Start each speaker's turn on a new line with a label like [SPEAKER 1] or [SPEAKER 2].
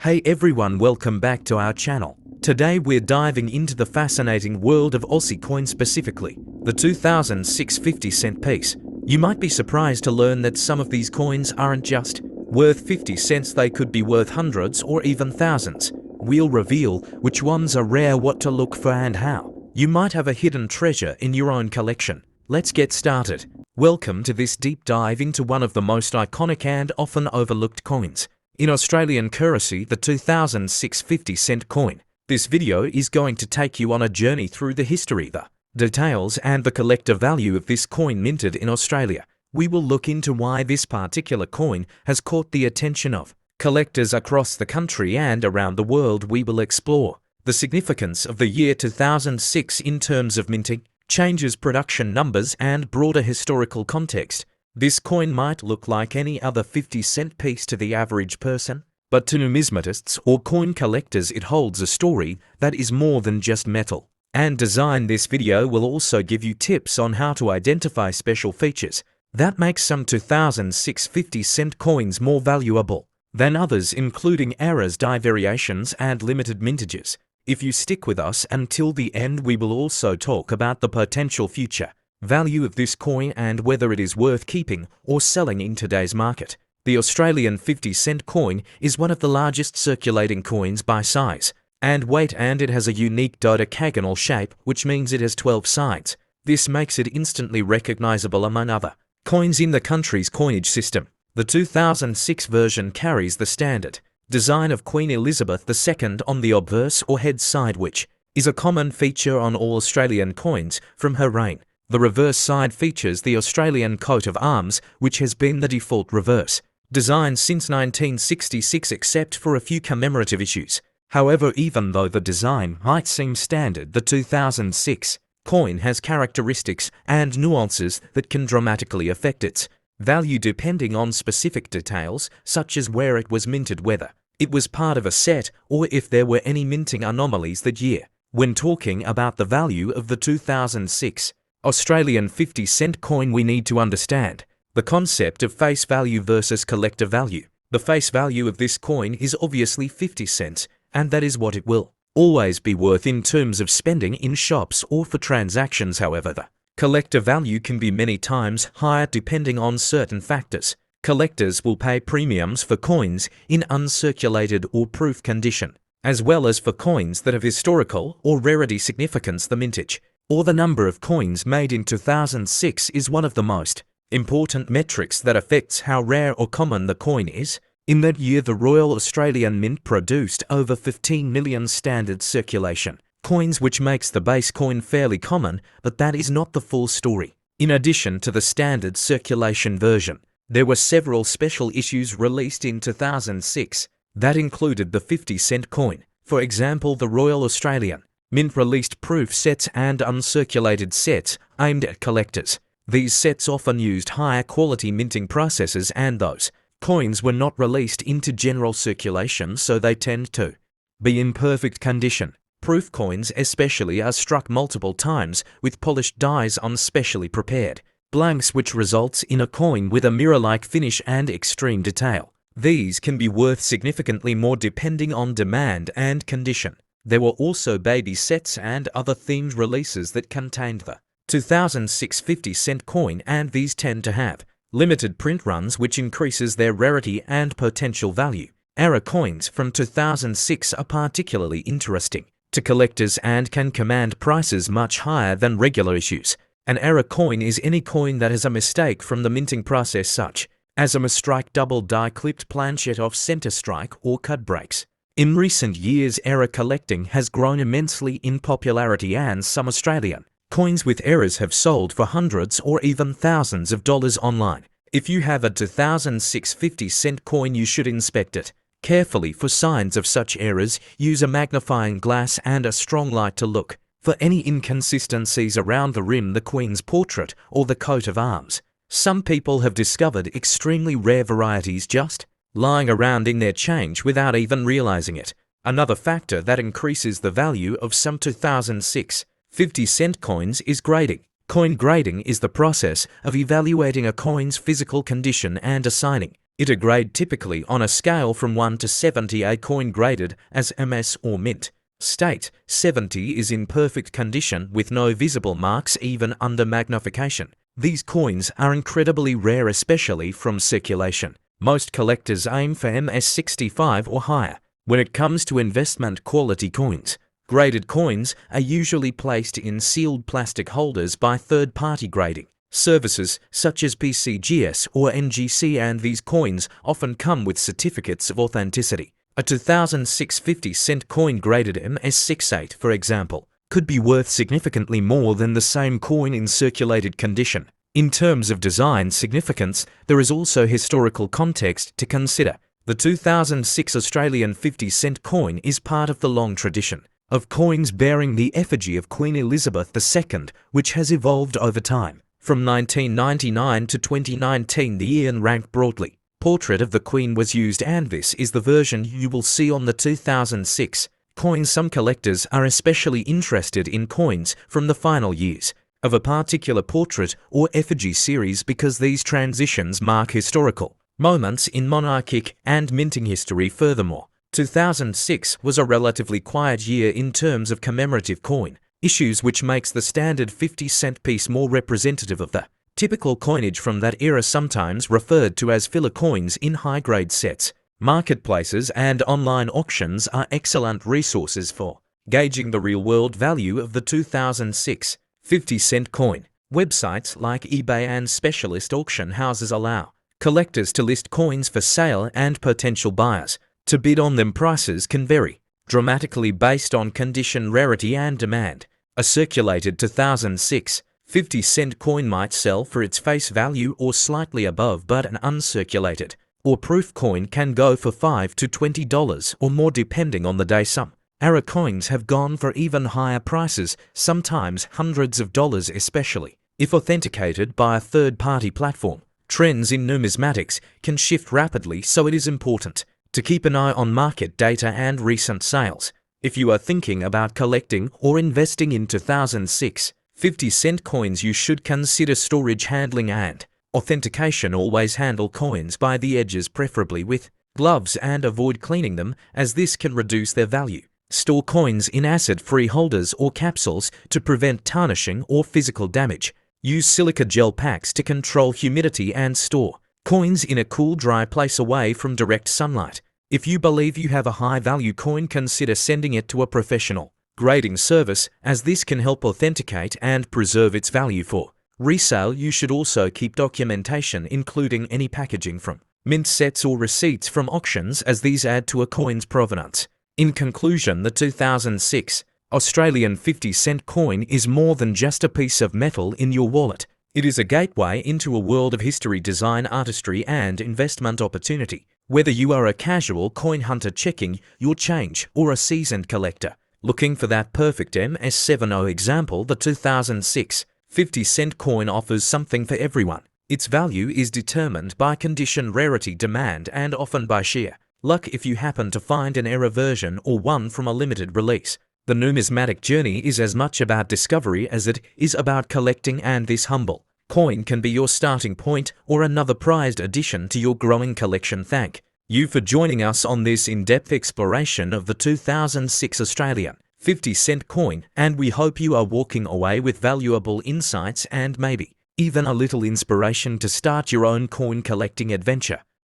[SPEAKER 1] Hey everyone, welcome back to our channel. Today we're diving into the fascinating world of Aussie coin, specifically the 2006 50-cent piece. You might be surprised to learn that some of these coins aren't just worth 50 cents, they could be worth hundreds or even thousands. We'll reveal which ones are rare, what to look for, and how you might have a hidden treasure in your own collection. Let's get started. Welcome to this deep dive into one of the most iconic and often overlooked coins in Australian currency, the 2006 50-cent coin. This video is going to take you on a journey through the history, the details, and the collector value of this coin minted in Australia. We will look into why this particular coin has caught the attention of collectors across the country and around the world. We will explore the significance of the year 2006 in terms of minting, changes, production numbers, and broader historical context. This coin might look like any other 50-cent piece to the average person, but to numismatists or coin collectors it holds a story that is more than just metal and design. This video will also give you tips on how to identify special features that make some 2006 50-cent coins more valuable than others, including errors, die variations, and limited mintages. If you stick with us until the end, we will also talk about the potential future value of this coin and whether it is worth keeping or selling in today's market. The Australian 50-cent coin is one of the largest circulating coins by size and weight, and it has a unique dodecagonal shape, which means it has 12 sides. This makes it instantly recognizable among other coins in the country's coinage system. The 2006 version carries the standard design of Queen Elizabeth II on the obverse or head side, which is a common feature on all Australian coins from her reign. The reverse side features the Australian coat of arms, which has been the default reverse design since 1966, except for a few commemorative issues. However, even though the design might seem standard, the 2006 coin has characteristics and nuances that can dramatically affect its value depending on specific details, such as where it was minted, whether it was part of a set, or if there were any minting anomalies that year. When talking about the value of the 2006 Australian 50-cent coin, we need to understand the concept of face value versus collector value. The face value of this coin is obviously 50 cents, and that is what it will always be worth in terms of spending in shops or for transactions. However, the collector value can be many times higher depending on certain factors. Collectors will pay premiums for coins in uncirculated or proof condition, as well as for coins that have historical or rarity significance. The mintage, or the number of coins made in 2006, is one of the most important metrics that affects how rare or common the coin is. In that year, the Royal Australian Mint produced over 15 million standard circulation coins, which makes the base coin fairly common, but that is not the full story. In addition to the standard circulation version, there were several special issues released in 2006 that included the 50-cent coin. For example, the Royal Australian Mint released proof sets and uncirculated sets aimed at collectors. These sets often used higher quality minting processes, and those coins were not released into general circulation, so they tend to be in perfect condition. Proof coins especially are struck multiple times with polished dies on specially prepared blanks, which results in a coin with a mirror-like finish and extreme detail. These can be worth significantly more depending on demand and condition. There were also baby sets and other themed releases that contained the 2006 50-cent coin, and these tend to have limited print runs, which increases their rarity and potential value. Error coins from 2006 are particularly interesting to collectors and can command prices much higher than regular issues. An error coin is any coin that has a mistake from the minting process, such as a mistrike, double die, clipped planchet, off center strike, or cut breaks. In recent years, error collecting has grown immensely in popularity, and some Australian coins with errors have sold for hundreds or even thousands of dollars online. If you have a 2006 50-cent coin, you should inspect it carefully for signs of such errors. Use a magnifying glass and a strong light to look for any inconsistencies around the rim, the Queen's portrait, or the coat of arms. Some people have discovered extremely rare varieties just lying around in their change without even realizing it. Another factor that increases the value of some 2006 50-cent coins is grading. Coin grading is the process of evaluating a coin's physical condition and assigning It a grade typically on a scale from 1 to 70, a coin graded as MS or mint. State 70 is in perfect condition with no visible marks even under magnification. These coins are incredibly rare, especially from circulation. Most collectors aim for MS 65 or higher. When it comes to investment quality coins, graded coins are usually placed in sealed plastic holders by third-party grading services such as PCGS or NGC, and these coins often come with certificates of authenticity. A 2006 50-cent coin graded MS68, for example, could be worth significantly more than the same coin in circulated condition. In terms of design significance, there is also historical context to consider. The 2006 Australian 50-cent coin is part of the long tradition of coins bearing the effigy of Queen Elizabeth II, which has evolved over time. From 1999 to 2019, the Ian Rank broadly portrait of the Queen was used, and this is the version you will see on the 2006 coin. Some collectors are especially interested in coins from the final years of a particular portrait or effigy series because these transitions mark historical moments in monarchic and minting history. Furthermore, 2006 was a relatively quiet year in terms of commemorative coin issues, which makes the standard 50-cent piece more representative of the typical coinage from that era, sometimes referred to as filler coins in high-grade sets. Marketplaces and online auctions are excellent resources for gauging the real-world value of the 2006 50-cent coin. Websites like eBay and specialist auction houses allow collectors to list coins for sale and potential buyers to bid on them. Prices can vary dramatically based on condition, rarity, and demand. A circulated 2006 50-cent coin might sell for its face value or slightly above, but an uncirculated or proof coin can go for $5 to $20 or more depending on the day. Some era coins have gone for even higher prices, sometimes hundreds of dollars, especially if authenticated by a third-party platform. Trends in numismatics can shift rapidly, so it is important to keep an eye on market data and recent sales. If you are thinking about collecting or investing in 2006 50-cent coins, you should consider storage, handling, and authentication. Always handle coins by the edges, preferably with gloves, and avoid cleaning them, as this can reduce their value. Store coins in acid-free holders or capsules to prevent tarnishing or physical damage. Use silica gel packs to control humidity and store coins in a cool, dry place away from direct sunlight. If you believe you have a high-value coin, consider sending it to a professional grading service, as this can help authenticate and preserve its value for resale. You should also keep documentation, including any packaging from mint sets or receipts from auctions, as these add to a coin's provenance. In conclusion, the 2006 Australian 50-cent coin is more than just a piece of metal in your wallet. It is a gateway into a world of history, design, artistry, and investment opportunity. Whether you are a casual coin hunter checking your change or a seasoned collector looking for that perfect MS70 example, the 2006 50-cent coin offers something for everyone. Its value is determined by condition, rarity, demand, and often by sheer luck if you happen to find an era version or one from a limited release. The numismatic journey is as much about discovery as it is about collecting, and this humble coin can be your starting point or another prized addition to your growing collection. Thank you for joining us on this in-depth exploration of the 2006 Australian 50-cent coin, and we hope you are walking away with valuable insights and maybe even a little inspiration to start your own coin collecting adventure.